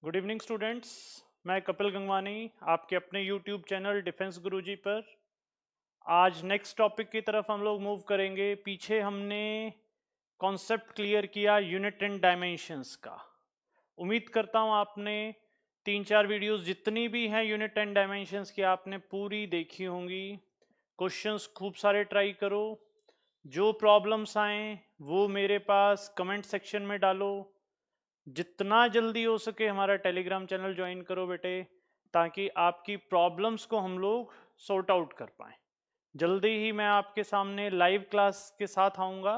Good evening students. मैं कपिल गंगवानी आपके अपने यूट्यूब चैनल डिफेंस गुरुजी पर आज नेक्स्ट टॉपिक की तरफ हम लोग मूव करेंगे। पीछे हमने कॉन्सेप्ट क्लियर किया यूनिट एंड डायमेंशंस का। उम्मीद करता हूँ आपने 3-4 वीडियोस जितनी भी हैं यूनिट एंड डायमेंशंस की आपने पूरी देखी होंगी। क्वेश्चंस खूब सारे ट्राई करो। जो प्रॉब्लम्स आए वो मेरे पास कमेंट सेक्शन में डालो। जितना जल्दी हो सके हमारा टेलीग्राम चैनल ज्वाइन करो बेटे, ताकि आपकी प्रॉब्लम्स को हम लोग सॉर्ट आउट कर पाएं। जल्दी ही मैं आपके सामने लाइव क्लास के साथ आऊँगा,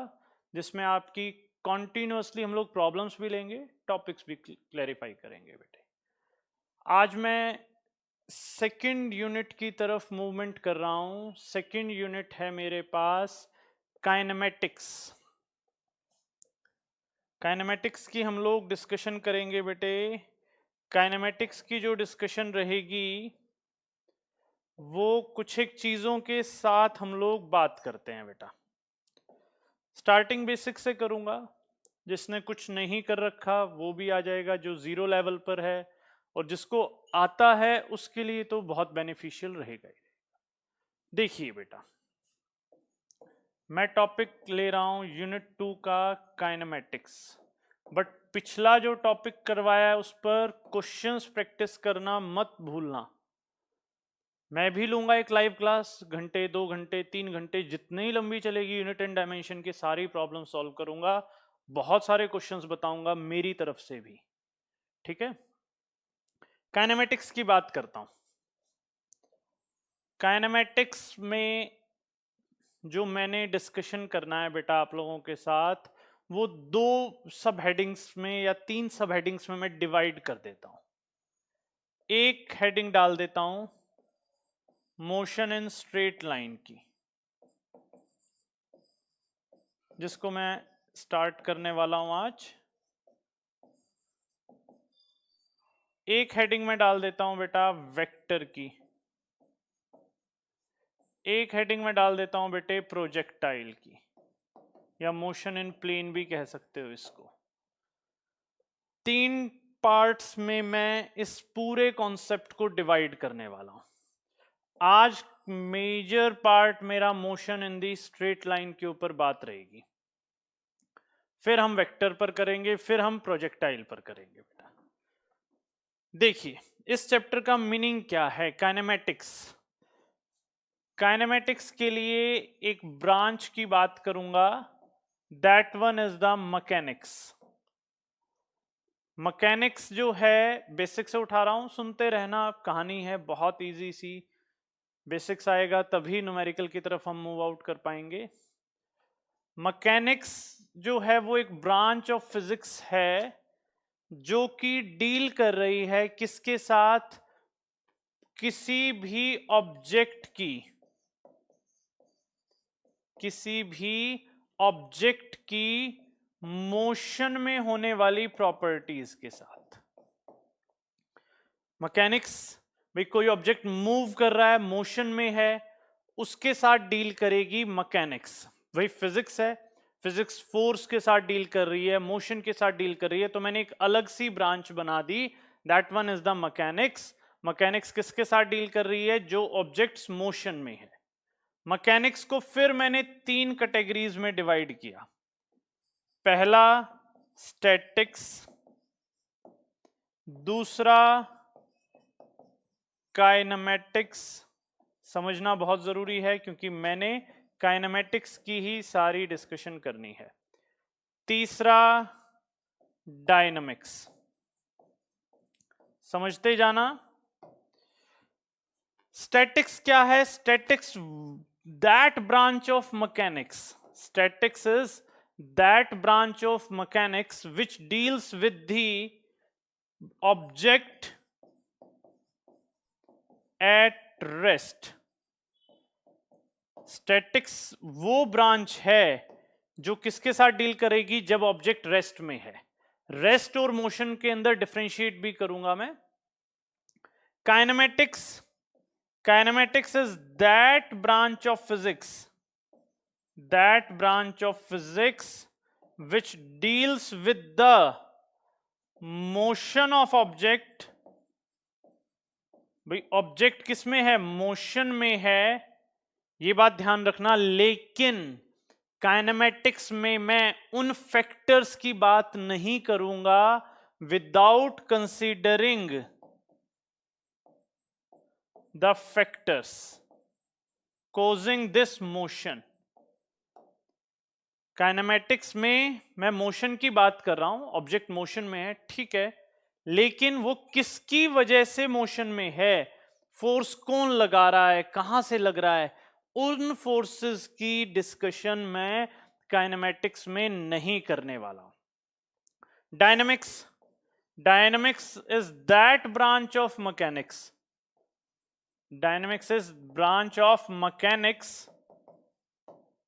जिसमें आपकी कॉन्टिन्यूसली हम लोग प्रॉब्लम्स भी लेंगे, टॉपिक्स भी क्लैरिफाई करेंगे बेटे। आज मैं सेकंड यूनिट की तरफ मूवमेंट कर रहा हूँ। सेकंड यूनिट है मेरे पास काइनेमेटिक्स। काइनेमेटिक्स की हम लोग डिस्कशन करेंगे बेटे। काइनेमेटिक्स की जो डिस्कशन रहेगी वो कुछ एक चीजों के साथ हम लोग बात करते हैं बेटा। स्टार्टिंग बेसिक से करूंगा, जिसने कुछ नहीं कर रखा वो भी आ जाएगा जो जीरो लेवल पर है, और जिसको आता है उसके लिए तो बहुत बेनिफिशियल रहेगा ही। देखिए बेटा, मैं टॉपिक ले रहा हूं यूनिट 2 का काइनेमेटिक्स, बट पिछला जो टॉपिक करवाया है उस पर क्वेश्चंस प्रैक्टिस करना मत भूलना। मैं भी लूंगा एक लाइव क्लास, घंटे 2 घंटे 3 घंटे जितनी लंबी चलेगी, यूनिट एंड डायमेंशन की सारी प्रॉब्लम सॉल्व करूंगा, बहुत सारे क्वेश्चंस बताऊंगा मेरी तरफ से भी। ठीक है, काइनेमेटिक्स की बात करता हूं। काइनेमेटिक्स में जो मैंने डिस्कशन करना है बेटा आप लोगों के साथ, वो 2 सब हेडिंग्स में या 3 सब हेडिंग्स में मैं डिवाइड कर देता हूं। एक हेडिंग डाल देता हूं मोशन इन स्ट्रेट लाइन की, जिसको मैं स्टार्ट करने वाला हूं आज। एक हेडिंग में डाल देता हूं बेटा वेक्टर की। एक हेडिंग में डाल देता हूं बेटे प्रोजेक्टाइल की, या मोशन इन प्लेन भी कह सकते हो इसको। 3 पार्ट्स में मैं इस पूरे कॉन्सेप्ट को डिवाइड करने वाला हूं। आज मेजर पार्ट मेरा motion in the straight line के ऊपर बात रहेगी, फिर हम वेक्टर पर करेंगे, फिर हम प्रोजेक्टाइल पर करेंगे बेटा। देखिए, इस चैप्टर का मीनिंग क्या है। काइनेमेटिक्स, काइनेमेटिक्स के लिए एक ब्रांच की बात करूंगा, that one is the mechanics. Mechanics जो है बेसिक से उठा रहा हूं, सुनते रहना, कहानी है बहुत इजी सी। बेसिक्स आएगा तभी न्यूमेरिकल की तरफ हम मूव आउट कर पाएंगे। मैकेनिक्स जो है वो एक ब्रांच ऑफ फिजिक्स है जो कि डील कर रही है किसके साथ, किसी भी ऑब्जेक्ट की, किसी भी ऑब्जेक्ट की मोशन में होने वाली प्रॉपर्टीज के साथ। मैकेनिक्स भाई कोई ऑब्जेक्ट मूव कर रहा है, मोशन में है, उसके साथ डील करेगी मैकेनिक्स। वही फिजिक्स है, फिजिक्स फोर्स के साथ डील कर रही है, मोशन के साथ डील कर रही है, तो मैंने एक अलग सी ब्रांच बना दी, that one is the mechanics. Mechanics किसके साथ डील कर रही है, जो ऑब्जेक्ट्स मोशन में है। मैकेनिक्स को फिर मैंने 3 कैटेगरीज में डिवाइड किया। पहला स्टैटिक्स, दूसरा काइनेमेटिक्स, समझना बहुत जरूरी है क्योंकि मैंने काइनेमेटिक्स की ही सारी डिस्कशन करनी है। तीसरा डायनामिक्स, समझते जाना। स्टैटिक्स क्या है? Statics that branch of mechanics, statics is that branch of mechanics which deals with the object at rest. Statics वो ब्रांच है जो किसके साथ डील करेगी, जब ऑब्जेक्ट रेस्ट में है। रेस्ट और मोशन के अंदर डिफरेंशिएट भी करूंगा मैं। Kinematics, kinematics is that branch of physics, that branch of physics which deals with the motion of object, भाई ऑब्जेक्ट किस में है, मोशन में है, ये बात ध्यान रखना। लेकिन काइनेमेटिक्स में मैं उन फैक्टर्स की बात नहीं करूंगा without considering the factors causing this motion. Kinematics में मैं मोशन की बात कर रहा हूं, ऑब्जेक्ट मोशन में है, ठीक है, लेकिन वो किसकी वजह से मोशन में है, फोर्स कौन लगा रहा है, कहां से लग रहा है, उन फोर्सेस की डिस्कशन मैं काइनेमेटिक्स में नहीं करने वाला। Dynamics, dynamics is that branch of mechanics, dynamics is branch of mechanics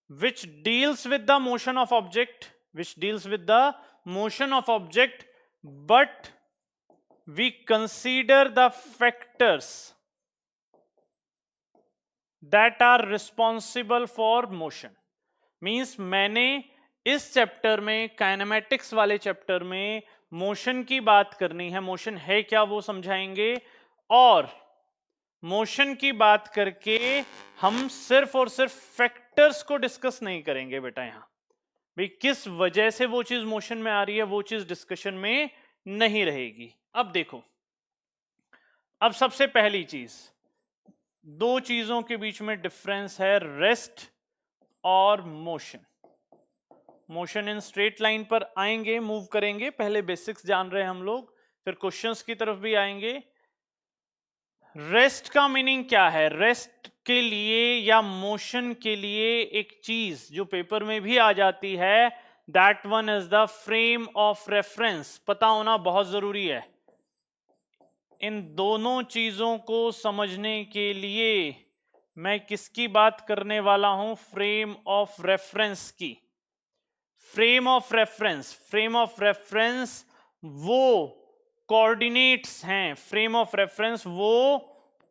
which deals with the motion of object, which deals with the motion of object, but we consider the factors that are responsible for motion. Means मैंने इस chapter में, kinematics वाले chapter में motion की बात करनी है, motion है क्या वो समझाएंगे, और मोशन की बात करके हम सिर्फ और सिर्फ फैक्टर्स को डिस्कस नहीं करेंगे बेटा। यहां भाई किस वजह से वो चीज मोशन में आ रही है वो चीज डिस्कशन में नहीं रहेगी। अब देखो, अब सबसे पहली चीज, दो चीजों के बीच में डिफरेंस है, रेस्ट और motion. Motion in straight line पर आएंगे, मूव करेंगे, पहले बेसिक्स जान रहे हैं हम लोग, फिर क्वेश्चंस की तरफ भी आएंगे। रेस्ट का मीनिंग क्या है, रेस्ट के लिए या मोशन के लिए एक चीज जो पेपर में भी आ जाती है, that one is the frame of reference. पता होना बहुत जरूरी है। इन दोनों चीजों को समझने के लिए मैं किसकी बात करने वाला हूं, फ्रेम ऑफ रेफरेंस की। Frame of reference, frame of reference वो कोऑर्डिनेट्स हैं, फ्रेम ऑफ रेफरेंस वो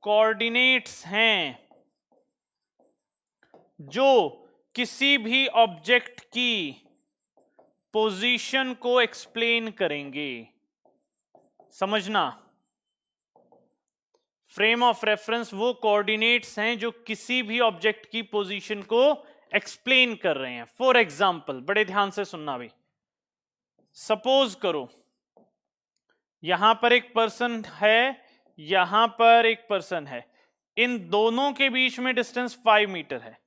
कोऑर्डिनेट्स हैं जो किसी भी ऑब्जेक्ट की पोजीशन को एक्सप्लेन करेंगे। समझना, फ्रेम ऑफ रेफरेंस वो कोऑर्डिनेट्स हैं जो किसी भी ऑब्जेक्ट की पोजीशन को एक्सप्लेन कर रहे हैं। फॉर एग्जाम्पल, बड़े ध्यान से सुनना भाई, सपोज करो यहां पर एक पर्सन है, यहां पर एक पर्सन है, इन दोनों के बीच में डिस्टेंस 5 मीटर है।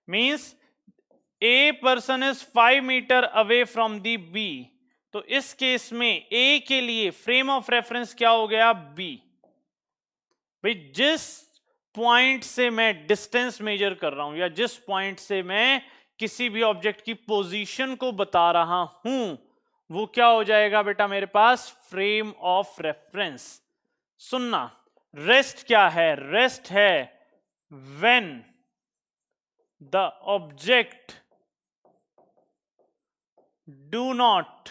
Means a person is 5 metre away from the B, तो इस केस में ए के लिए फ्रेम ऑफ रेफरेंस क्या हो गया, बी। भाई जिस पॉइंट से मैं डिस्टेंस मेजर कर रहा हूं या जिस पॉइंट से मैं किसी भी ऑब्जेक्ट की पोजीशन को बता रहा हूं, वो क्या हो जाएगा बेटा मेरे पास, फ्रेम ऑफ रेफरेंस। सुनना, रेस्ट क्या है, रेस्ट है when the object do not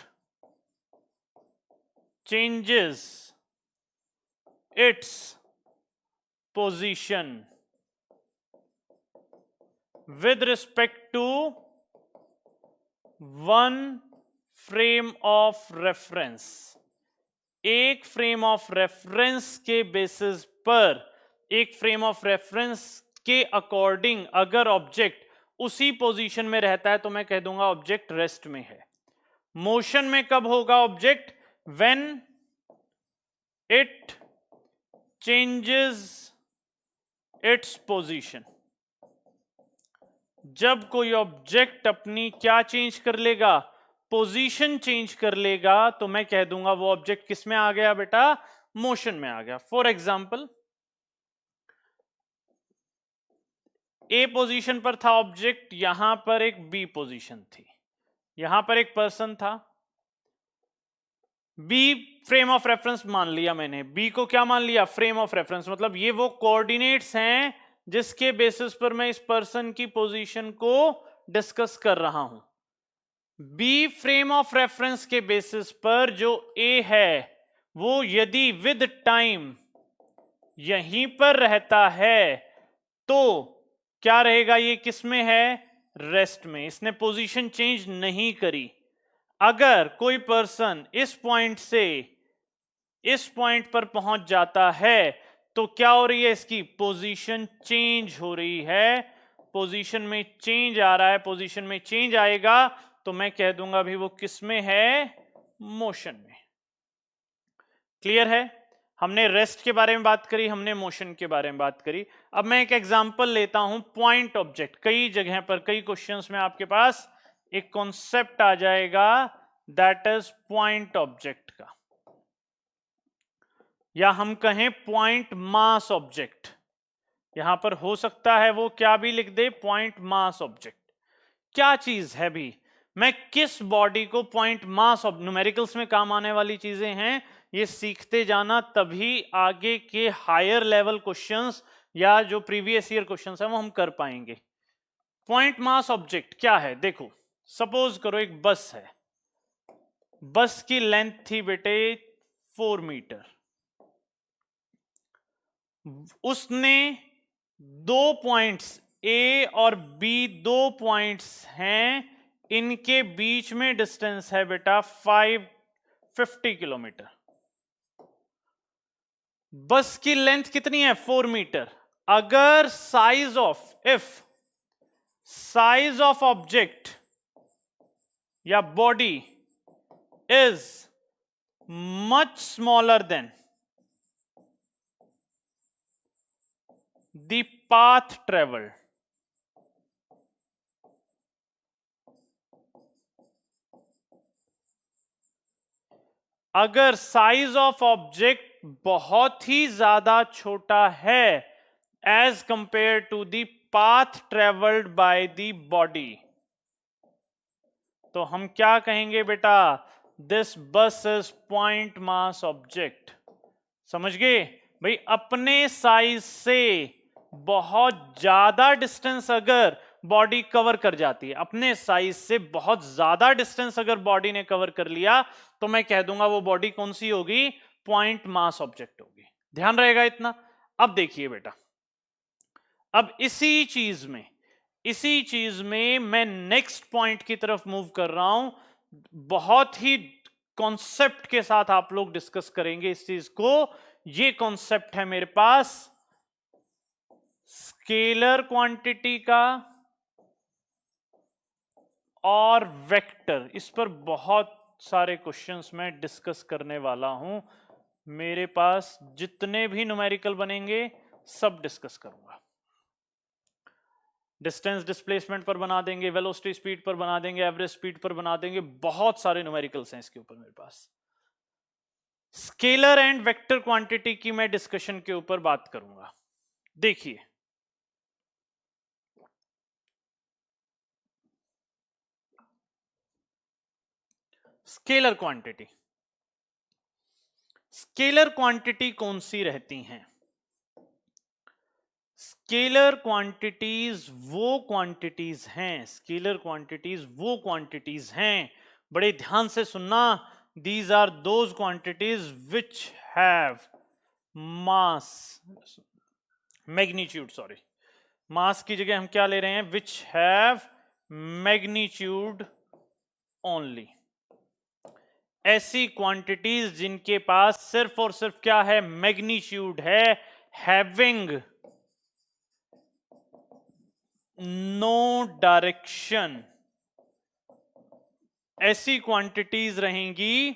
changes it's position with respect to one frame of reference। एक फ्रेम ऑफ रेफरेंस के बेसिस पर, एक फ्रेम ऑफ रेफरेंस के अकॉर्डिंग अगर ऑब्जेक्ट उसी पोजीशन में रहता है तो मैं कह दूंगा ऑब्जेक्ट रेस्ट में है। मोशन में कब होगा object, when it changes its position. जब कोई ऑब्जेक्ट अपनी क्या चेंज कर लेगा, पोजीशन चेंज कर लेगा, तो मैं कह दूंगा वो ऑब्जेक्ट किस में आ गया बेटा, मोशन में आ गया। फॉर एग्जाम्पल, ए पोजीशन पर था ऑब्जेक्ट, यहां पर एक बी पोजीशन थी, यहां पर एक पर्सन था, बी फ्रेम ऑफ रेफरेंस मान लिया मैंने, बी को क्या मान लिया, फ्रेम ऑफ रेफरेंस। मतलब ये वो कोऑर्डिनेट्स हैं जिसके बेसिस पर मैं इस पर्सन की पोजीशन को डिस्कस कर रहा हूं। बी फ्रेम ऑफ रेफरेंस के बेसिस पर जो ए है वो यदि विद टाइम यहीं पर रहता है तो क्या रहेगा, ये किस में है, रेस्ट में, इसने पोजीशन चेंज नहीं करी। अगर कोई पर्सन इस पॉइंट से इस पॉइंट पर पहुंच जाता है तो क्या हो रही है, इसकी पोजीशन चेंज हो रही है, पोजीशन में चेंज आ रहा है, पोजीशन में चेंज आएगा तो मैं कह दूंगा भी वो किस में है, मोशन में। क्लियर है? हमने रेस्ट के बारे में बात करी, हमने मोशन के बारे में बात करी। अब मैं एक एग्जांपल लेता हूं पॉइंट ऑब्जेक्ट। कई जगह पर कई क्वेश्चंस में आपके पास एक कॉन्सेप्ट आ जाएगा दैट इज पॉइंट ऑब्जेक्ट का, या हम कहें पॉइंट मास ऑब्जेक्ट। यहां पर हो सकता है वो क्या भी लिख दे, पॉइंट मास ऑब्जेक्ट। क्या चीज है भी, मैं किस बॉडी को पॉइंट मास ऑफ, न्यूमेरिकल्स में काम आने वाली चीजें हैं, ये सीखते जाना, तभी आगे के हायर लेवल क्वेश्चंस या जो प्रीवियस ईयर क्वेश्चंस हैं वो हम कर पाएंगे। पॉइंट मास ऑब्जेक्ट क्या है, देखो सपोज करो एक बस है, बस की लेंथ थी बेटे 4 मीटर, उसने 2 पॉइंट्स ए और बी, 2 पॉइंट्स हैं, इनके बीच में डिस्टेंस है बेटा 550 किलोमीटर। बस की लेंथ कितनी है, 4 मीटर। अगर size of, if size of object या body is much smaller than the path travelled, अगर साइज ऑफ ऑब्जेक्ट बहुत ही ज्यादा छोटा है as compare to the path travelled by the body, तो हम क्या कहेंगे बेटा, दिस बस इज पॉइंट मास ऑब्जेक्ट। समझ गए भाई, अपने साइज से बहुत ज्यादा डिस्टेंस अगर बॉडी कवर कर जाती है, अपने साइज से बहुत ज्यादा डिस्टेंस अगर बॉडी ने कवर कर लिया, तो मैं कह दूंगा वो बॉडी कौन सी होगी, पॉइंट मास ऑब्जेक्ट होगी। ध्यान रहेगा इतना। अब देखिए बेटा, अब इसी चीज में मैं नेक्स्ट पॉइंट की तरफ मूव कर रहा हूं। बहुत ही कॉन्सेप्ट के साथ आप लोग डिस्कस करेंगे इस चीज को। ये कॉन्सेप्ट है मेरे पास स्केलर क्वांटिटी का और वेक्टर। इस पर बहुत सारे क्वेश्चंस मैं डिस्कस करने वाला हूं, मेरे पास जितने भी न्यूमेरिकल बनेंगे सब डिस्कस करूंगा। डिस्टेंस डिस्प्लेसमेंट पर बना देंगे, वेलोसिटी स्पीड पर बना देंगे, एवरेज स्पीड पर बना देंगे, बहुत सारे न्यूमेरिकल्स हैं इसके ऊपर मेरे पास। स्केलर एंड वेक्टर क्वांटिटी की मैं डिस्कशन के ऊपर बात करूंगा। देखिए स्केलर क्वांटिटी, स्केलर क्वांटिटी कौन सी रहती हैं? स्केलर क्वांटिटीज वो क्वांटिटीज हैं, स्केलर क्वांटिटीज वो क्वांटिटीज हैं, बड़े ध्यान से सुनना, these are those quantities which have mass, magnitude, sorry, mass की जगह हम क्या ले रहे हैं, विच हैव मैग्नीट्यूड ओनली। ऐसी क्वांटिटीज जिनके पास सिर्फ और सिर्फ क्या है, मैग्नीट्यूड है, हैविंग नो डायरेक्शन। ऐसी क्वांटिटीज रहेंगी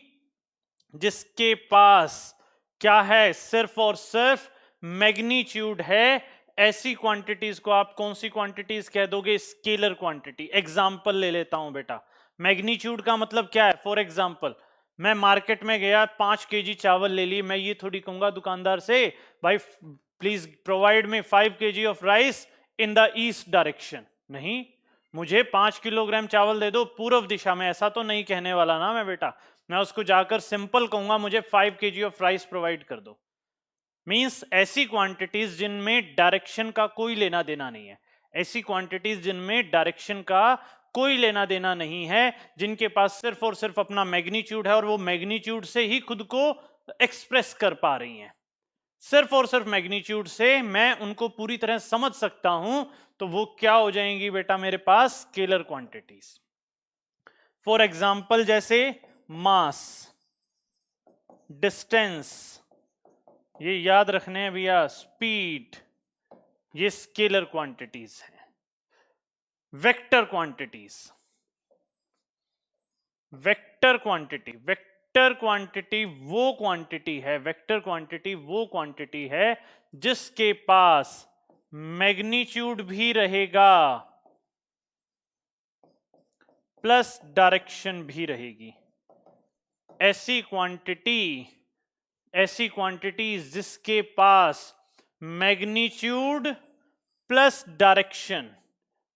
जिसके पास क्या है, सिर्फ और सिर्फ मैग्नीट्यूड है। ऐसी क्वांटिटीज को आप कौन सी क्वांटिटीज कह दोगे, स्केलर क्वांटिटी। एग्जांपल ले लेता हूं बेटा, मैग्नीट्यूड का मतलब क्या है, फॉर एग्जांपल मैं मार्केट में गया, 5 केजी चावल ले ली, मैं ये थोड़ी कहूंगा दुकानदार से, भाई please provide me 5 KG of rice in the east direction. नहीं, मुझे 5 किलोग्राम चावल दे दो पूर्व दिशा में, ऐसा तो नहीं कहने वाला ना मैं बेटा। मैं उसको जाकर सिंपल कहूंगा मुझे 5 केजी ऑफ राइस प्रोवाइड कर दो। मींस ऐसी क्वांटिटीज जिनमें डायरेक्शन का कोई लेना देना नहीं है, ऐसी क्वांटिटीज जिनमें डायरेक्शन का कोई लेना देना नहीं है, जिनके पास सिर्फ और सिर्फ अपना मैग्नीट्यूड है और वो मैग्नीट्यूड से ही खुद को एक्सप्रेस कर पा रही हैं, सिर्फ और सिर्फ मैग्नीट्यूड से मैं उनको पूरी तरह समझ सकता हूं, तो वो क्या हो जाएंगी बेटा मेरे पास, स्केलर क्वांटिटीज। फॉर एग्जाम्पल जैसे मास, डिस्टेंस, ये याद रखने हैं भैया, स्पीड, ये स्केलर क्वांटिटीज हैं। Vector quantities, vector quantity, vector quantity वो क्वांटिटी है, वेक्टर क्वांटिटी वो क्वांटिटी है जिसके पास मैग्नीट्यूड भी रहेगा प्लस डायरेक्शन भी रहेगी। ऐसी क्वांटिटीज जिसके पास magnitude plus direction,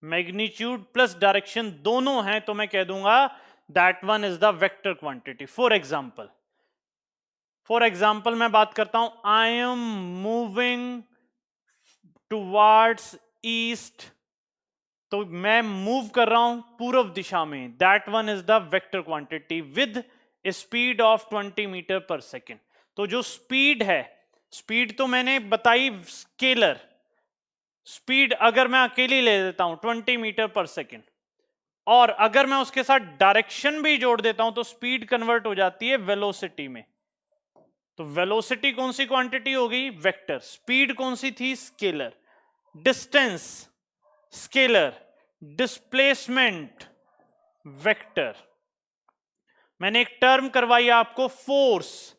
magnitude plus direction दोनों हैं, तो मैं कह दूंगा that one is the vector quantity. For example मैं बात करता हूं, I am moving towards east, तो मैं मूव कर रहा हूं पूर्व दिशा में, that one is the vector quantity with speed of 20 metre पर सेकेंड। तो जो स्पीड है, स्पीड तो मैंने बताई स्केलर स्पीड, अगर मैं अकेली ले लेता हूं 20 मीटर पर सेकेंड, और अगर मैं उसके साथ डायरेक्शन भी जोड़ देता हूं तो स्पीड कन्वर्ट हो जाती है वेलोसिटी में। तो वेलोसिटी कौन सी क्वांटिटी होगी? वेक्टर। स्पीड कौन सी थी? Scalar. Distance scalar, displacement vector. मैंने एक टर्म करवाई आपको, force,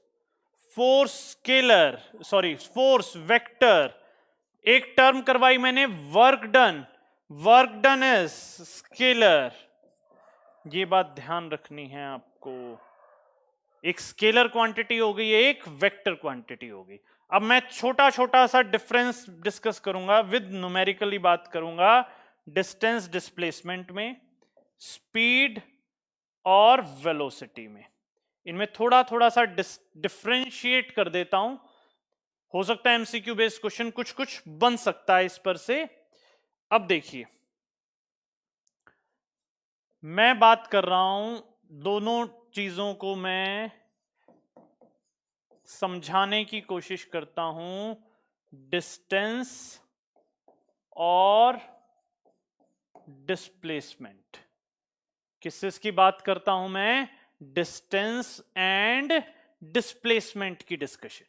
force scalar, sorry force vector. एक टर्म करवाई मैंने work done, work done is scalar. ये बात ध्यान रखनी है आपको, एक स्केलर क्वांटिटी हो गई, एक वेक्टर क्वांटिटी हो गई। अब मैं छोटा छोटा सा डिफरेंस डिस्कस करूंगा, विद न्यूमेरिकली बात करूंगा, डिस्टेंस डिस्प्लेसमेंट में, स्पीड और वेलोसिटी में। इनमें थोड़ा थोड़ा सा डिफरेंशिएट कर देता हूं, हो सकता है एमसीक्यू बेस्ड क्वेश्चन कुछ कुछ बन सकता है इस पर से। अब देखिए, मैं बात कर रहा हूं, दोनों चीजों को मैं समझाने की कोशिश करता हूं, डिस्टेंस और डिस्प्लेसमेंट। किसकी बात करता हूं मैं? डिस्टेंस एंड डिस्प्लेसमेंट की डिस्कशन।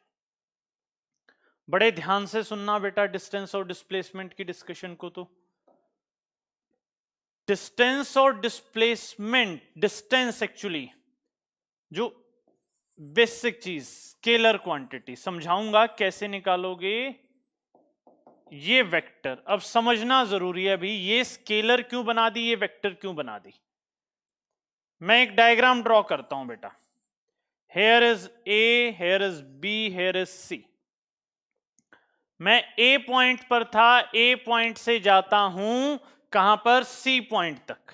बड़े ध्यान से सुनना बेटा डिस्टेंस और डिस्प्लेसमेंट की डिस्कशन को। तो डिस्टेंस और डिस्प्लेसमेंट, डिस्टेंस एक्चुअली जो बेसिक चीज, स्केलर क्वांटिटी, समझाऊंगा कैसे निकालोगे ये वेक्टर। अब समझना जरूरी है अभी, ये स्केलर क्यों बना दी, ये वेक्टर क्यों बना दी। मैं एक डायग्राम ड्रॉ करता हूं बेटा, here is A, here is B, here is C. मैं ए पॉइंट पर था, ए पॉइंट से जाता हूं कहां पर? सी पॉइंट तक।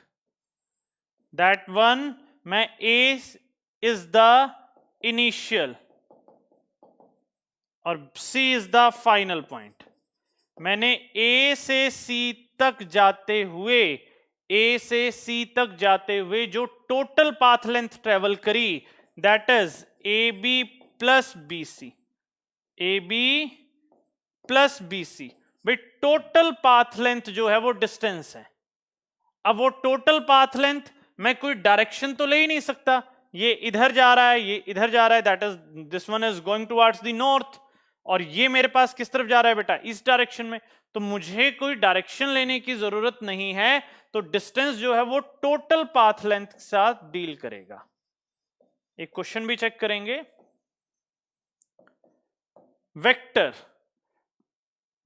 दैट वन, मैं ए इज द इनिशियल और सी इज द फाइनल पॉइंट। मैंने ए से सी तक जाते हुए, ए से सी तक जाते हुए जो टोटल पाथ लेंथ ट्रेवल करी, that is A B plus B C, A B plus B C. भाई टोटल पाथ लेंथ जो है वो डिस्टेंस है। अब वो टोटल पाथ लेंथ, मैं कोई डायरेक्शन तो ले ही नहीं सकता, ये इधर जा रहा है, ये इधर जा रहा है, that is this one is going towards the north, और ये मेरे पास किस तरफ जा रहा है बेटा? इस डायरेक्शन में। तो मुझे कोई डायरेक्शन लेने की जरूरत नहीं है, तो डिस्टेंस जो है वो टोटल पाथ लेंथ के साथ डील करेगा। एक क्वेश्चन भी चेक करेंगे, वेक्टर,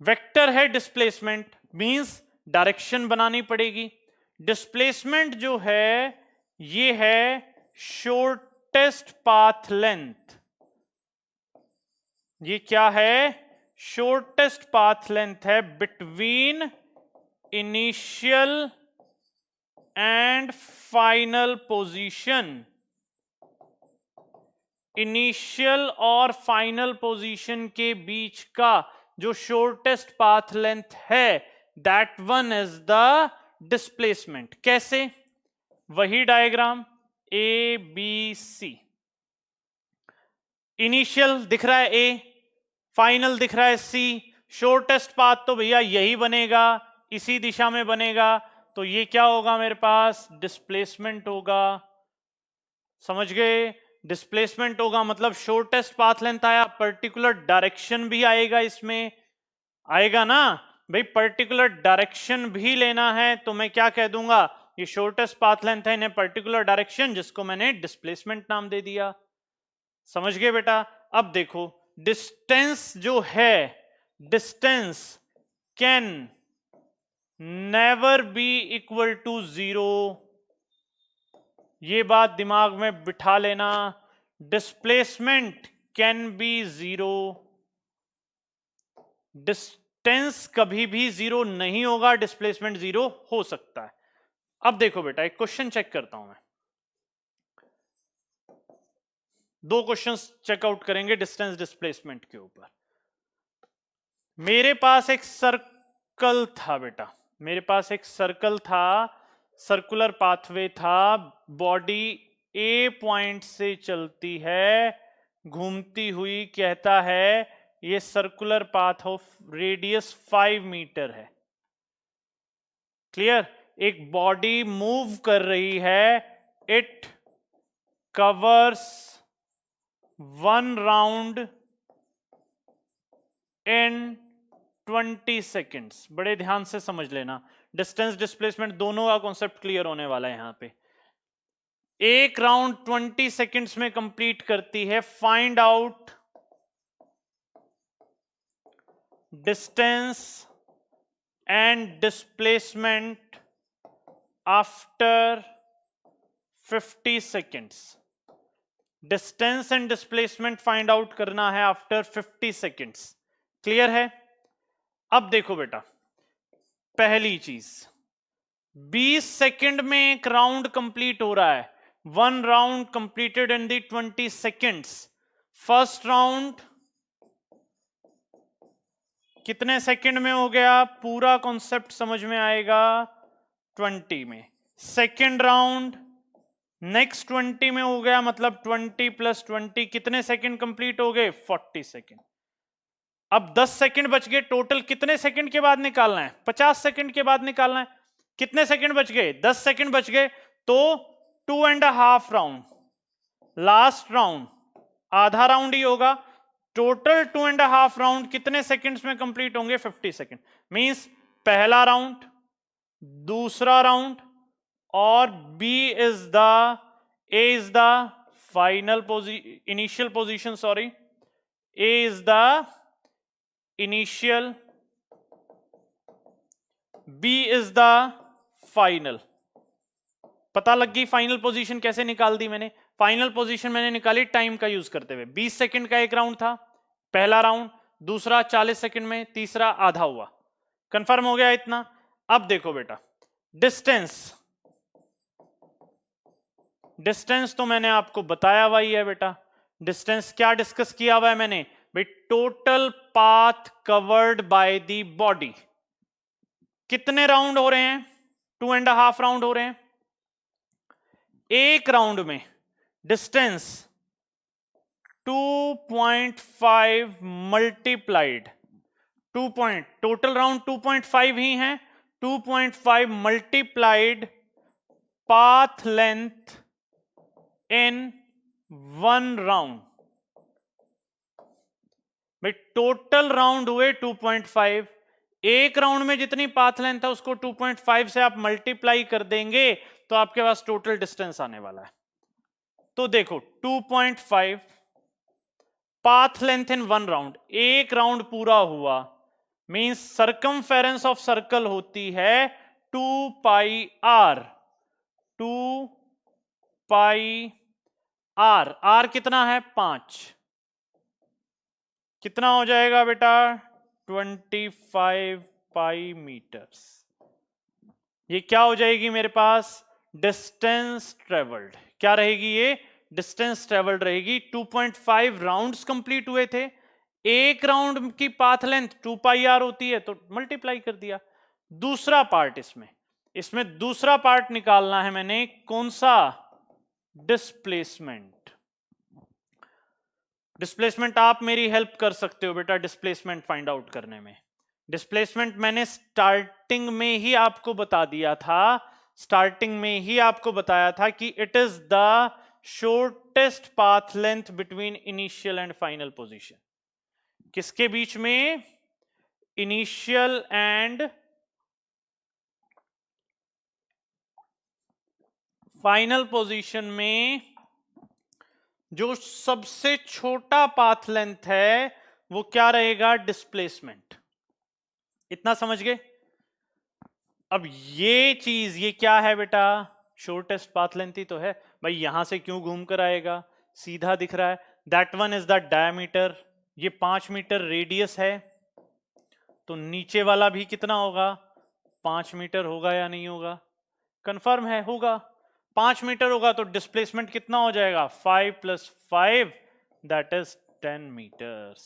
वेक्टर है डिस्प्लेसमेंट, मींस डायरेक्शन बनानी पड़ेगी। डिस्प्लेसमेंट जो है ये है शॉर्टेस्ट पाथ लेंथ। ये क्या है? शॉर्टेस्ट पाथ लेंथ है between initial and final position. Initial और फाइनल पोजीशन के बीच का जो शॉर्टेस्ट पाथ लेंथ है, that one is the displacement. कैसे? वही diagram, A B C. Initial दिख रहा है ए, फाइनल दिख रहा है सी, शॉर्टेस्ट पाथ तो भैया यही बनेगा, इसी दिशा में बनेगा, तो ये क्या होगा मेरे पास? डिस्प्लेसमेंट होगा। समझ गए? डिस्प्लेसमेंट होगा मतलब शॉर्टेस्ट पाथ लेंथ आया, पर्टिकुलर डायरेक्शन भी आएगा, इसमें आएगा ना भाई, पर्टिकुलर डायरेक्शन भी लेना है तो मैं क्या कह दूंगा, ये शॉर्टेस्ट पाथ लेंथ है इन पर्टिकुलर डायरेक्शन, जिसको मैंने डिस्प्लेसमेंट नाम दे दिया। समझ गए बेटा? अब देखो डिस्टेंस जो है, distance can never be equal to zero, ये बात दिमाग में बिठा लेना। Displacement can be zero, distance कभी भी जीरो नहीं होगा, डिस्प्लेसमेंट जीरो हो सकता है। अब देखो बेटा एक क्वेश्चन चेक करता हूं मैं, दो क्वेश्चंस चेकआउट करेंगे डिस्टेंस डिस्प्लेसमेंट के ऊपर। मेरे पास एक सर्कल था बेटा, मेरे पास एक सर्कल था, सर्कुलर पाथवे था, बॉडी ए पॉइंट से चलती है, घूमती हुई, कहता है ये circular path of radius 5 metre है। क्लियर? एक बॉडी मूव कर रही है, it covers 1 round in 20 seconds. बड़े ध्यान से समझ लेना, डिस्टेंस डिस्प्लेसमेंट दोनों का कॉन्सेप्ट क्लियर होने वाला है यहां पे। एक राउंड 20 सेकेंड्स में कंप्लीट करती है, find out distance and displacement after 50 seconds. Distance and displacement find out करना है आफ्टर 50 सेकेंड्स। क्लियर है? अब देखो बेटा, पहली चीज 20 सेकंड में एक राउंड कंप्लीट हो रहा है, 1 round completed in the 20 seconds. First round कितने सेकंड में हो गया, पूरा कॉन्सेप्ट समझ में आएगा 20 में। सेकंड राउंड नेक्स्ट 20 में हो गया, मतलब 20 प्लस 20 कितने सेकंड कंप्लीट हो गए, 40 सेकंड। अब 10 सेकंड बच गए, टोटल कितने सेकंड के बाद निकालना है, 50 सेकंड के बाद निकालना है। कितने सेकंड बच गए, 10 सेकंड बच गए, तो 2.5 राउंड, लास्ट राउंड आधा राउंड ही होगा, टोटल 2.5 राउंड कितने सेकंड्स में कंप्लीट होंगे, 50 सेकंड। मींस पहला राउंड, दूसरा राउंड, और B is the, A is the final position, initial position, sorry, A is the initial, B is the final। पता लग गई फाइनल पोजीशन कैसे निकाल दी मैंने? फाइनल पोजीशन मैंने निकाली टाइम का यूज करते हुए। 20 सेकंड का एक राउंड था, पहला राउंड, दूसरा 40 सेकंड में, तीसरा आधा हुआ। कंफर्म हो गया इतना? अब देखो बेटा डिस्टेंस, डिस्टेंस तो मैंने आपको बताया हुआ ही है बेटा। डिस्टेंस क्या डिस्कस किया हुआ है मैंने भाई, total path covered by the body. कितने राउंड हो रहे हैं, 2.5 राउंड हो रहे हैं। एक राउंड में distance 2.5 multiplied 2 point, total round 2.5 ही है, 2.5 multiplied path length in 1 round. भाई टोटल राउंड हुए 2.5, एक राउंड में जितनी पाथ लेंथ है उसको 2.5 से आप मल्टीप्लाई कर देंगे तो आपके पास टोटल डिस्टेंस आने वाला है। तो देखो 2.5 पाथ लेंथ इन 1 राउंड, एक राउंड पूरा हुआ, मींस सर्कमफेरेंस ऑफ सर्कल होती है 2 पाई आर। 2 पाई आर, आर कितना है 5, कितना हो जाएगा बेटा 25 पाई मीटर्स। ये क्या हो जाएगी मेरे पास, डिस्टेंस ट्रेवल्ड। क्या रहेगी ये, डिस्टेंस ट्रेवल्ड रहेगी। 2.5 राउंड्स कंप्लीट हुए थे, एक राउंड की पाथ लेंथ 2 पाई आर होती है तो मल्टीप्लाई कर दिया। दूसरा पार्ट इसमें दूसरा पार्ट निकालना है मैंने, कौन सा, डिस्प्लेसमेंट। डिस्प्लेसमेंट आप मेरी हेल्प कर सकते हो बेटा डिस्प्लेसमेंट फाइंड आउट करने में। डिस्प्लेसमेंट मैंने स्टार्टिंग में ही आपको बता दिया था, स्टार्टिंग में ही आपको बताया था कि it is the shortest path length between initial and final position. किसके बीच में? इनिशियल एंड फाइनल पोजीशन में जो सबसे छोटा पाथ लेंथ है वो क्या रहेगा? डिस्प्लेसमेंट। इतना समझ गए? अब ये चीज, ये क्या है बेटा? शॉर्टेस्ट पाथ लेंथ ही तो है भाई। यहां से क्यों घूम कर आएगा? सीधा दिख रहा है। That one is the diameter. ये 5 मीटर रेडियस है, तो नीचे वाला भी कितना होगा? 5 मीटर होगा या नहीं होगा? कंफर्म है? होगा। 5 मीटर होगा तो डिस्प्लेसमेंट कितना हो जाएगा? 5 + 5 दैट इज 10 मीटर्स।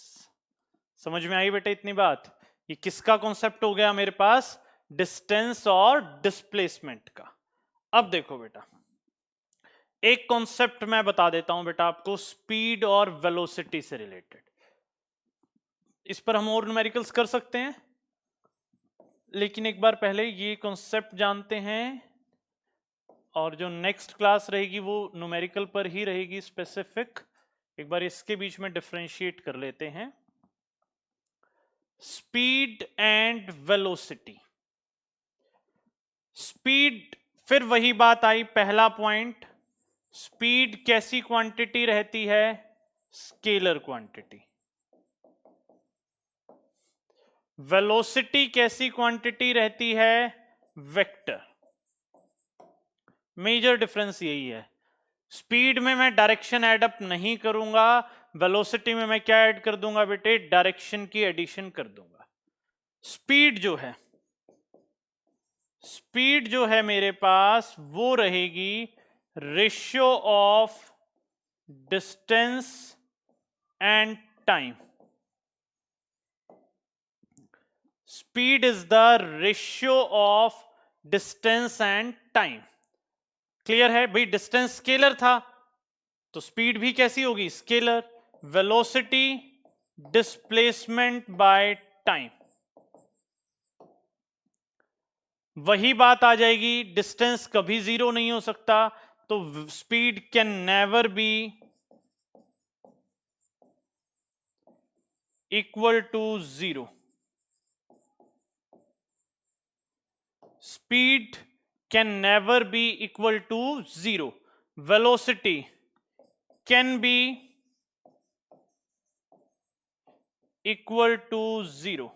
समझ में आई बेटा इतनी बात? ये किसका कॉन्सेप्ट हो गया मेरे पास? डिस्टेंस और डिस्प्लेसमेंट का। अब देखो बेटा, एक कॉन्सेप्ट मैं बता देता हूं बेटा आपको, स्पीड और वेलोसिटी से रिलेटेड। इस पर हम और न्यूमेरिकल्स कर सकते हैं, लेकिन एक बार पहले ये कॉन्सेप्ट जानते हैं, और जो नेक्स्ट क्लास रहेगी वो न्यूमेरिकल पर ही रहेगी स्पेसिफिक। एक बार इसके बीच में डिफरेंशिएट कर लेते हैं, स्पीड एंड वेलोसिटी। स्पीड, फिर वही बात आई, पहला पॉइंट, स्पीड कैसी क्वांटिटी रहती है? Scalar quantity. वेलोसिटी कैसी क्वांटिटी रहती है? वेक्टर। मेजर डिफरेंस यही है। स्पीड में मैं डायरेक्शन ऐड अप नहीं करूंगा, वेलोसिटी में मैं क्या ऐड कर दूंगा बेटे? डायरेक्शन की एडिशन कर दूंगा। स्पीड जो है मेरे पास वो रहेगी ratio of distance and time. Speed is the ratio of distance and time. Clear है भाई? डिस्टेंस स्केलर था तो स्पीड भी कैसी होगी? Scalar. Velocity displacement by time. वही बात आ जाएगी, डिस्टेंस कभी जीरो नहीं हो सकता, तो speed can never be equal to zero. Speed can never be equal to zero. Velocity can be equal to zero.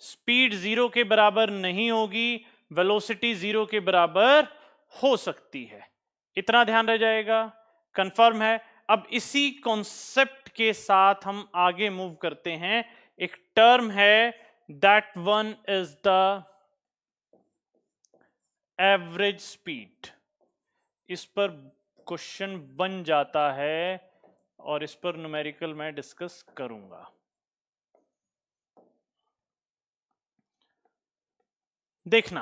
Speed zero के बराबर नहीं होगी, वेलोसिटी जीरो के बराबर हो सकती है। इतना ध्यान रह जाएगा। कंफर्म है? अब इसी कॉन्सेप्ट के साथ हम आगे मूव करते हैं। एक टर्म है, that one is the average speed. इस पर क्वेश्चन बन जाता है और इस पर न्यूमेरिकल मैं डिस्कस करूंगा। देखना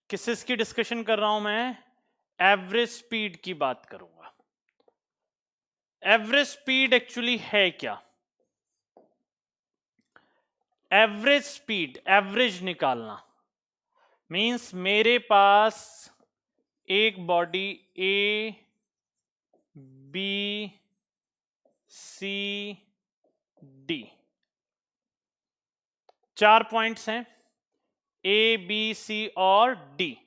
किसकी डिस्कशन कर रहा हूं मैं? एवरेज स्पीड की बात करूंगा। एवरेज स्पीड एक्चुअली है क्या? एवरेज स्पीड, एवरेज निकालना मींस मेरे पास एक body A B C D, 4 points हैं, ए बी सी और डी।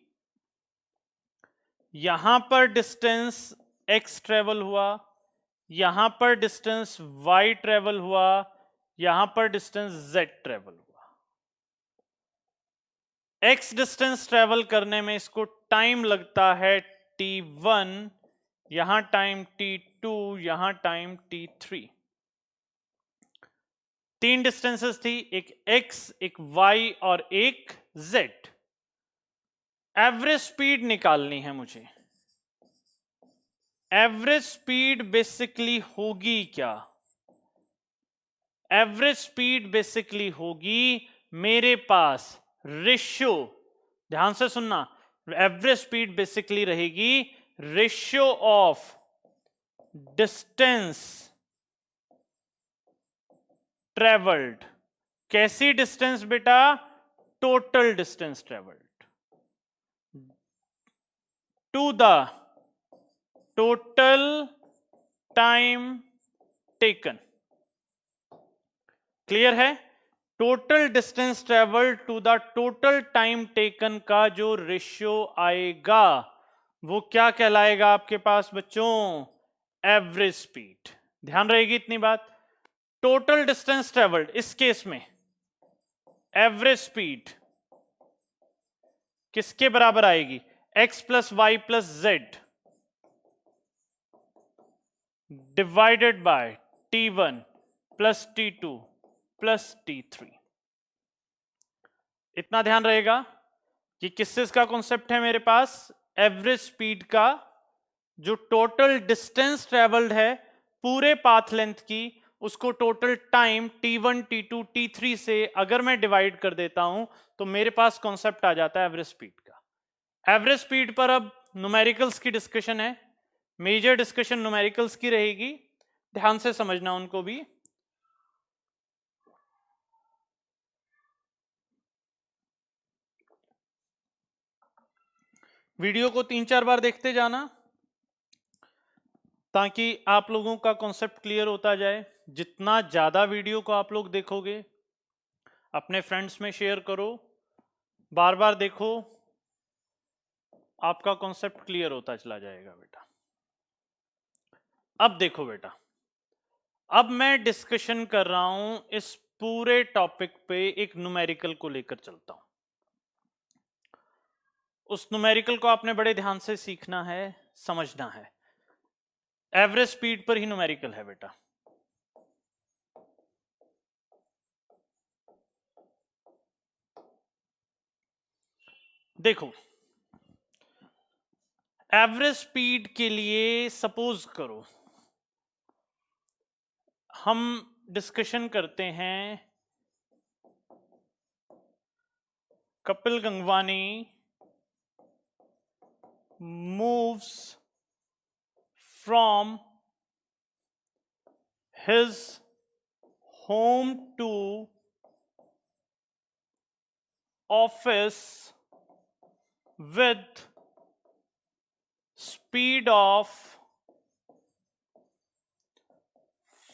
यहां पर डिस्टेंस x ट्रेवल हुआ, यहां पर डिस्टेंस y ट्रेवल हुआ, यहां पर डिस्टेंस z ट्रेवल हुआ। x डिस्टेंस ट्रेवल करने में इसको टाइम लगता है t1, यहां टाइम t2, यहां टाइम t3। 3 डिस्टेंसेस थी, एक x, एक y और एक z। एवरेज स्पीड निकालनी है मुझे। एवरेज स्पीड बेसिकली होगी क्या? एवरेज स्पीड बेसिकली होगी मेरे पास रेशियो, ध्यान से सुनना, एवरेज स्पीड बेसिकली रहेगी रेशियो ऑफ डिस्टेंस ट्रेवल्ड। कैसी डिस्टेंस बेटा? Total distance travelled to the total time taken. Clear है? Total distance travel to the total time taken का जो रेशियो आएगा वो क्या कहलाएगा आपके पास बच्चों? Average speed. ध्यान रहेगी इतनी बात। टोटल डिस्टेंस ट्रेवल्ड, इस केस में एवरेज स्पीड किसके बराबर आएगी? x plus Y plus Z divided by t1 plus t2 plus t3। इतना ध्यान रहेगा कि किस का कॉन्सेप्ट है मेरे पास? एवरेज स्पीड का जो टोटल डिस्टेंस ट्रेवल्ड है पूरे पाथ लेंथ की, उसको total time t1 t2 t3 से अगर मैं डिवाइड कर देता हूं तो मेरे पास कॉन्सेप्ट आ जाता है एवरेज स्पीड का। एवरेज स्पीड पर अब न्यूमेरिकल्स की डिस्कशन है, मेजर डिस्कशन न्यूमेरिकल्स की रहेगी, ध्यान से समझना उनको भी। वीडियो को 3-4 बार देखते जाना ताकि आप लोगों का कॉन्सेप्ट क्लियर होता जाए। जितना ज्यादा वीडियो को आप लोग देखोगे, अपने फ्रेंड्स में शेयर करो, बार बार देखो, आपका कॉन्सेप्ट क्लियर होता चला जाएगा बेटा। अब देखो बेटा, अब मैं डिस्कशन कर रहा हूं इस पूरे टॉपिक पे एक न्यूमेरिकल को लेकर चलता हूं। उस न्यूमेरिकल को आपने बड़े ध्यान से सीखना है, समझना है। एवरेज स्पीड पर ही न्यूमेरिकल है बेटा। देखो, एवरेज स्पीड के लिए सपोज करो हम डिस्कशन करते हैं Kapil Gangwani moves from his home to office with speed of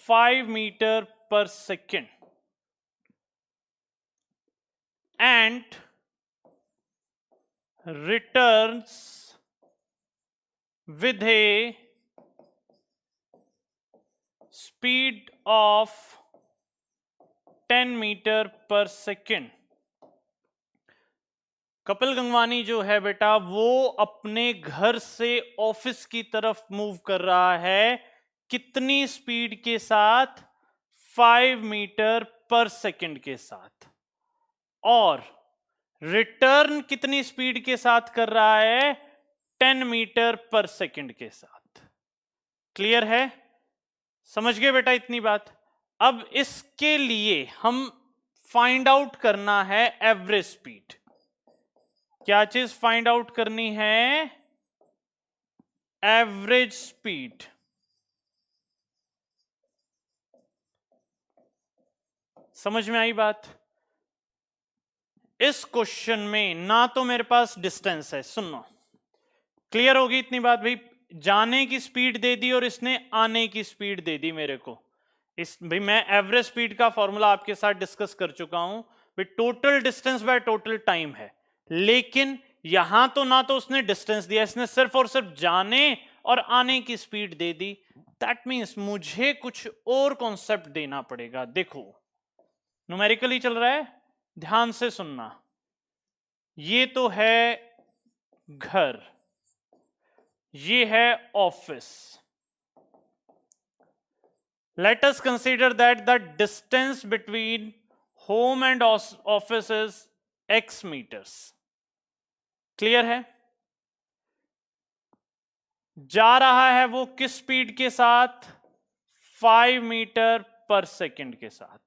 5 meters per second and returns with a speed of 10 metre पर सेकेंड। कपिल गंगवानी जो है बेटा वो अपने घर से ऑफिस की तरफ मूव कर रहा है, कितनी स्पीड के साथ? 5 मीटर पर सेकेंड के साथ। और रिटर्न कितनी स्पीड के साथ कर रहा है? 10 मीटर पर सेकेंड के साथ। क्लियर है? समझ गए बेटा इतनी बात? अब इसके लिए हम फाइंड आउट करना है एवरेज स्पीड। क्या चीज फाइंड आउट करनी है? Average speed. समझ में आई बात? इस क्वेश्चन में ना तो मेरे पास डिस्टेंस है, सुनो, क्लियर होगी इतनी बात भाई? जाने की स्पीड दे दी और इसने आने की स्पीड दे दी मेरे को। इस भाई मैं एवरेज स्पीड का फॉर्मूला आपके साथ डिस्कस कर चुका हूं भाई, total distance by total time है। लेकिन यहां तो ना तो उसने डिस्टेंस दिया, इसने सिर्फ और सिर्फ जाने और आने की speed they the. That means मुझे कुछ और कॉन्सेप्ट देना पड़ेगा। देखो न्यूमेरिकली चल रहा है, ध्यान से सुनना। ये तो है घर, ये है office. Let us consider that the distance between home and office is x meters. Clear है? जा रहा है वो किस स्पीड के साथ? 5 मीटर पर सेकेंड के साथ।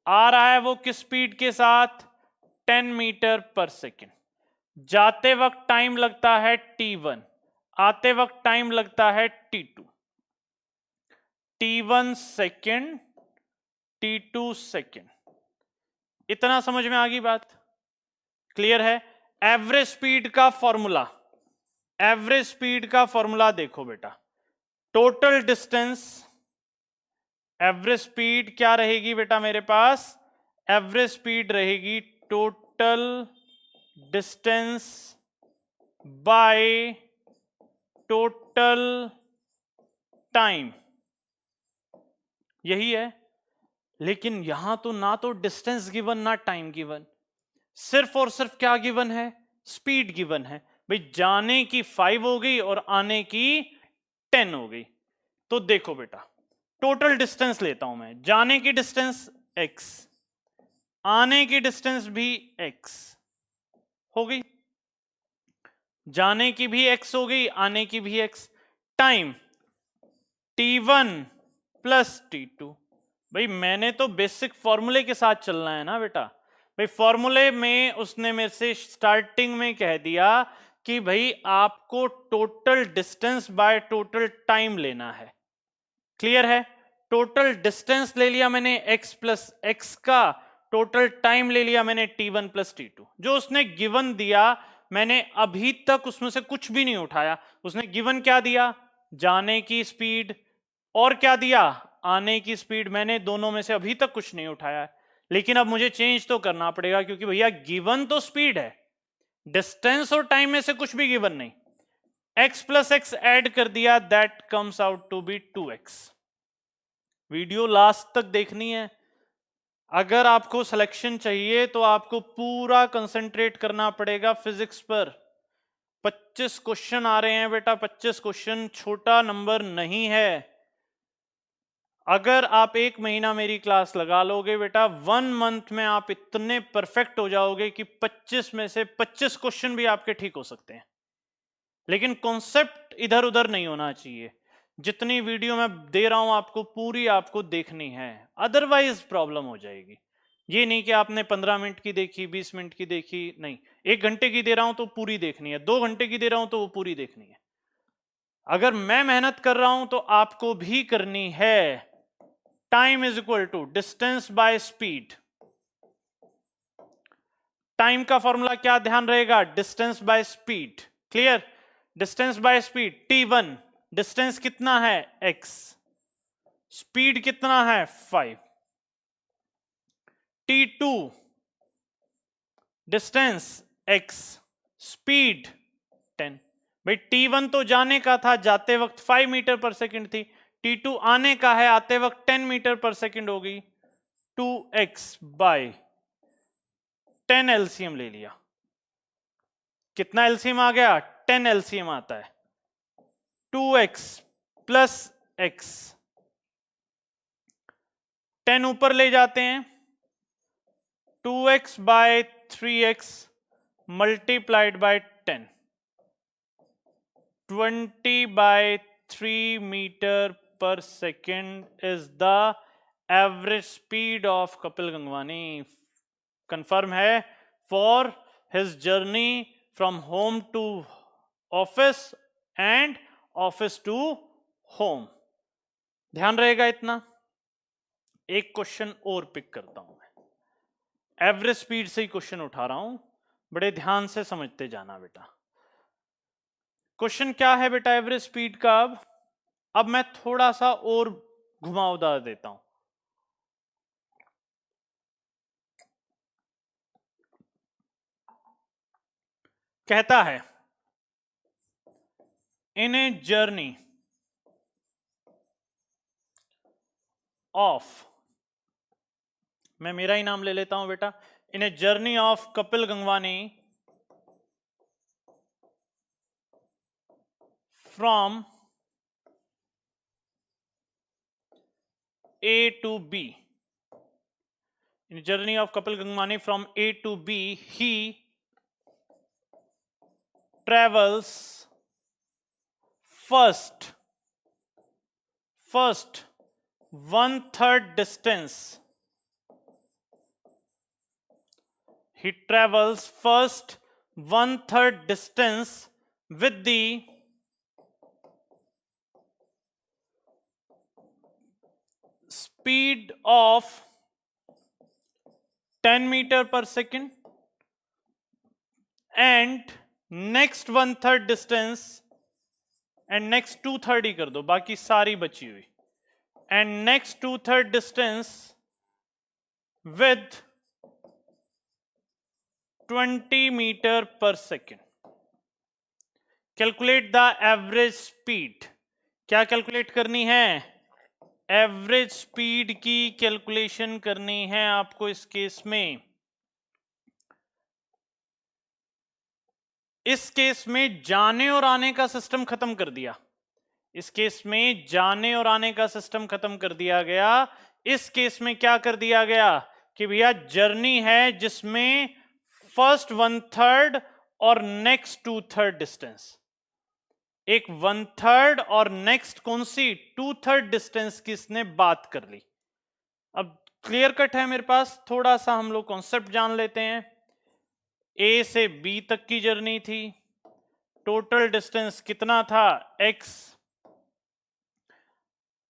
आ रहा है वो किस स्पीड के साथ? 10 मीटर पर सेकेंड। जाते वक्त टाइम लगता है t1, आते वक्त टाइम लगता है t2। t1 second, t2 second. इतना समझ में आ गई बात? क्लियर है? एवरेज स्पीड का फॉर्मूला, एवरेज स्पीड का फॉर्मूला देखो बेटा, टोटल डिस्टेंस, एवरेज स्पीड क्या रहेगी बेटा मेरे पास? एवरेज स्पीड रहेगी total distance by total time, यही है। लेकिन यहां तो ना तो डिस्टेंस गिवन ना टाइम गिवन, सिर्फ और सिर्फ क्या गिवन है? स्पीड गिवन है। भाई जाने की 5 हो गई और आने की 10 हो गई। तो देखो बेटा, टोटल डिस्टेंस लेता हूं मैं, जाने की डिस्टेंस x, आने की डिस्टेंस भी x हो गई, जाने की भी x हो गई, आने की भी x। Time t1 plus t2। भाई मैंने तो बेसिक फॉर्मूले के साथ चलना है ना बेटा। भाई फॉर्मूले में उसने मेरे से स्टार्टिंग में कह दिया कि भाई आपको total distance by total time लेना है। क्लियर है? टोटल डिस्टेंस ले लिया मैंने x प्लस एक्स का, टोटल टाइम ले लिया मैंने t1 प्लस t2। जो उसने गिवन दिया मैंने अभी तक उसमें से कुछ भी नहीं उठाया। उसने गिवन क्या दिया? जाने की स्पीड, और क्या दिया? आने की स्पीड। मैंने दोनों में से अभी तक कुछ नहीं उठाया, लेकिन अब मुझे चेंज तो करना पड़ेगा क्योंकि भैया गिवन तो स्पीड है, डिस्टेंस और टाइम में से कुछ भी गिवन नहीं। x प्लस एक्स एड कर दिया, that comes out to be 2x। Video last तक देखनी है। अगर आपको सिलेक्शन चाहिए तो आपको पूरा कंसंट्रेट करना पड़ेगा फिजिक्स पर। 25 क्वेश्चन आ रहे हैं बेटा, 25 क्वेश्चन छोटा नंबर नहीं है। अगर आप 1 महीना मेरी क्लास लगा लोगे बेटा, 1 मंथ में आप इतने परफेक्ट हो जाओगे कि 25 में से 25 क्वेश्चन भी आपके ठीक हो सकते हैं। लेकिन कॉन्सेप्ट इधर उधर नहीं होना चाहिए। जितनी वीडियो मैं दे रहा हूं आपको, पूरी आपको देखनी है, अदरवाइज प्रॉब्लम हो जाएगी। ये नहीं कि आपने 15 मिनट की देखी, 20 मिनट की देखी, नहीं। 1 घंटे की दे रहा हूं तो पूरी देखनी है, 2 घंटे की दे रहा हूं तो वो पूरी देखनी है। अगर मैं मेहनत कर रहा हूं तो आपको भी करनी है। Time is equal to distance by speed. Time का फॉर्मूला क्या ध्यान रहेगा? Distance by speed. Clear? Distance by speed t1, distance कितना है? x, स्पीड कितना है? 5। t2 distance x, speed 10। भाई t1 तो जाने का था, जाते वक्त 5 मीटर पर सेकंड थी। t2 आने का है, आते वक्त 10 मीटर पर सेकंड होगी। 2x बाय 10 एलसीएम ले लिया। कितना एलसीएम आ गया? 10 एलसीएम आता है। 2x प्लस एक्स, 10 ऊपर ले जाते हैं, 2x by 3x multiplied by 10, 20 by 3 metre पर second is the average speed of Kapil Gangwani. Confirm है? For his journey from home to office and office to home. ध्यान रहेगा इतना। एक क्वेश्चन और पिक करता हूं मैं, एवरेज स्पीड से ही क्वेश्चन उठा रहा हूं, बड़े ध्यान से समझते जाना बेटा। क्वेश्चन क्या है बेटा एवरेज स्पीड का? अब मैं थोड़ा सा और घुमावदार देता हूं। कहता है इन ए जर्नी ऑफ, मैं मेरा ही नाम ले लेता हूं बेटा, in a journey of Kapil Gangwani from A to B. In journey of Kapil Gangwani from A to B, he travels first 1/3 distance. He travels first 1/3 distance with the speed of 10 meter per second, and next 1/3 distance and next 2/3 ही कर दो, बाकी सारी बची हुई, and next 2/3 distance with 20 metre पर second. Calculate the average speed. क्या calculate करनी है? एवरेज स्पीड की कैलकुलेशन करनी है आपको इस केस में। इस केस में जाने और आने का सिस्टम खत्म कर दिया, इस केस में जाने और आने का सिस्टम खत्म कर दिया गया। इस केस में क्या कर दिया गया कि भैया जर्नी है जिसमें फर्स्ट 1/3 और नेक्स्ट 2/3 डिस्टेंस, एक 1/3 और नेक्स्ट कौन सी 2/3 डिस्टेंस की इसने बात कर ली। अब क्लियर कट है मेरे पास, थोड़ा सा हम लोग कॉन्सेप्ट जान लेते हैं। ए से बी तक की जर्नी थी, टोटल डिस्टेंस कितना था? x।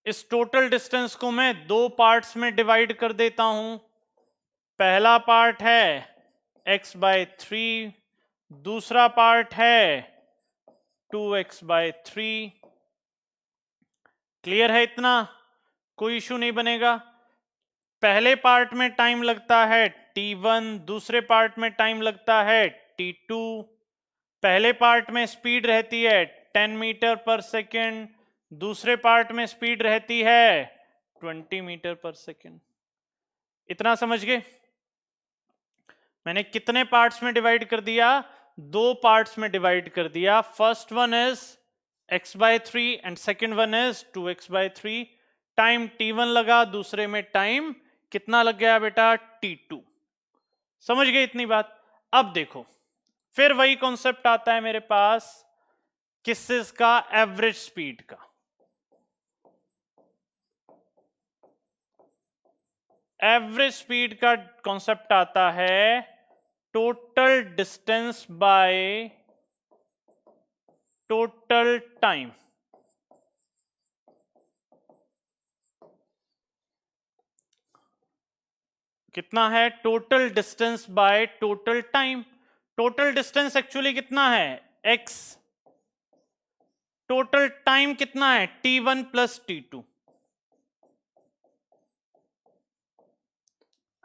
इस टोटल डिस्टेंस को मैं दो पार्ट्स में डिवाइड कर देता हूं। पहला पार्ट है x/3, दूसरा पार्ट है 2x/3। क्लियर है इतना? कोई इशू नहीं बनेगा। पहले पार्ट में टाइम लगता है t1, दूसरे पार्ट में टाइम लगता है t2। पहले पार्ट में स्पीड रहती है 10 मीटर पर सेकेंड, दूसरे पार्ट में स्पीड रहती है 20 मीटर पर सेकेंड। इतना समझ गए? मैंने कितने पार्ट्स में डिवाइड कर दिया? दो पार्ट्स में डिवाइड कर दिया। First one is x/3 and second one is 2x/3। Time t1 लगा, दूसरे में टाइम कितना लग गया बेटा? t2। समझ गए इतनी बात? अब देखो, फिर वही कॉन्सेप्ट आता है मेरे पास किस का? एवरेज स्पीड का। एवरेज स्पीड का कॉन्सेप्ट आता है total distance by total time. कितना है? Total distance by total time. Total distance actually कितना है? x। टोटल टाइम कितना है? t1 plus t2।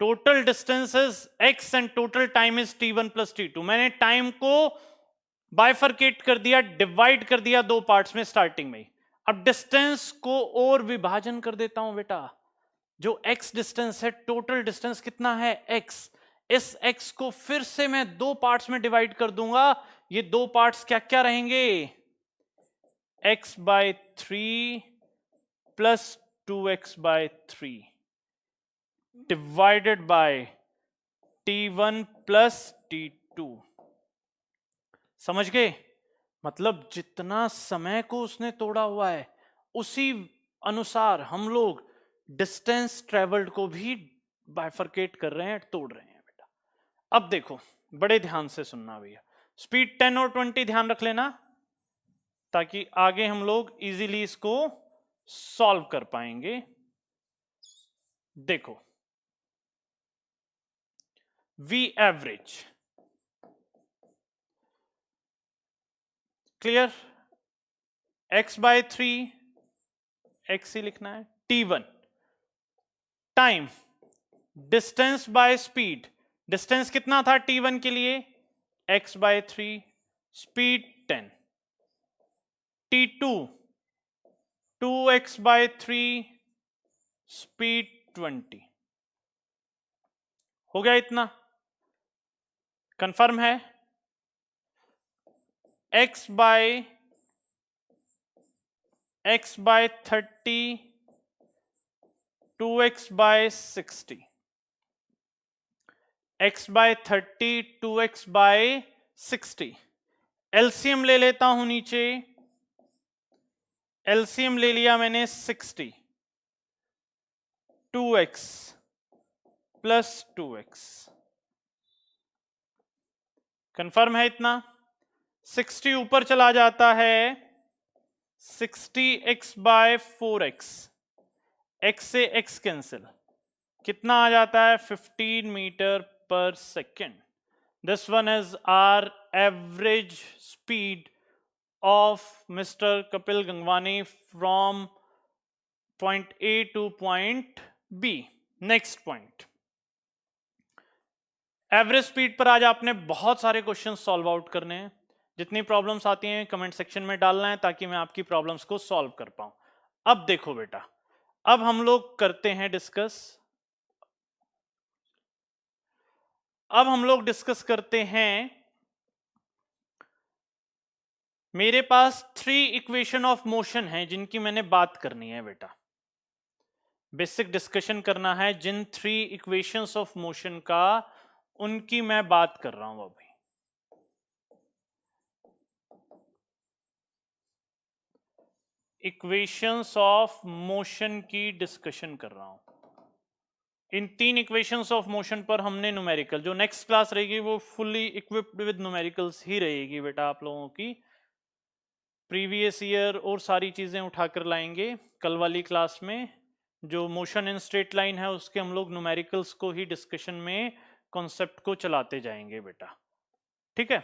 Total distance is x and total time is t1 plus t2। मैंने time को bifurcate कर दिया, डिवाइड कर दिया दो पार्ट्स में स्टार्टिंग में। अब डिस्टेंस को और विभाजन कर देता हूं बेटा। जो x डिस्टेंस है, टोटल डिस्टेंस कितना है? x। इस x को फिर से मैं दो पार्ट्स में डिवाइड कर दूंगा। ये दो पार्ट्स क्या क्या रहेंगे? x/3 plus 2x/3 divided by t1 plus t2। समझ गए? मतलब जितना समय को उसने तोड़ा हुआ है उसी अनुसार हम लोग डिस्टेंस ट्रेवल्ड को भी बाइफरकेट कर रहे हैं, तोड़ रहे हैं बेटा। अब देखो, बड़े ध्यान से सुनना भैया। स्पीड 10 और 20 ध्यान रख लेना, ताकि आगे हम लोग इजीली इसको सॉल्व कर पाएंगे। देखो, we average, clear? x/3, x ही लिखना है। t1 time, distance by speed. Distance कितना था t1 के लिए? x/3, speed 10। t2 2x/3, speed 20। हो गया इतना? कंफर्म है? x/30,2x/60। x/30, 2x/60। एलसीएम ले लेता हूं नीचे। एलसीएम ले लिया मैंने 60। 2x plus 2x। कंफर्म है इतना? 60 ऊपर चला जाता है, 60x/4x। x से x कैंसिल, कितना आ जाता है? 15 मीटर पर second. This one is our average speed of Mr. Kapil Gangwani from point A to point B. Next point. Average speed पर आज आपने बहुत सारे क्वेश्चन सॉल्व आउट करने हैं। जितनी प्रॉब्लम्स आती हैं कमेंट सेक्शन में डालना है ताकि मैं आपकी प्रॉब्लम्स को सॉल्व कर पाऊं। अब देखो बेटा, अब हम लोग करते हैं डिस्कस। अब हम लोग डिस्कस करते हैं, मेरे पास 3 इक्वेशन ऑफ मोशन हैं जिनकी मैंने बात करनी है बेटा। बेसिक डिस्कशन करना है जिन 3 इक्वेशंस ऑफ मोशन का, उनकी मैं बात कर रहा हूं अभी। इक्वेशंस ऑफ मोशन की डिस्कशन कर रहा हूं। इन 3 इक्वेशंस ऑफ मोशन पर हमने न्यूमेरिकल, जो नेक्स्ट क्लास रहेगी वो फुल्ली इक्विप्ड विद न्यूमेरिकल्स ही रहेगी बेटा। आप लोगों की प्रीवियस ईयर और सारी चीजें उठाकर लाएंगे कल वाली क्लास में। जो मोशन इन स्ट्रेट लाइन है उसके हम लोग न्यूमेरिकल्स को ही डिस्कशन में कॉन्सेप्ट को चलाते जाएंगे बेटा, ठीक है।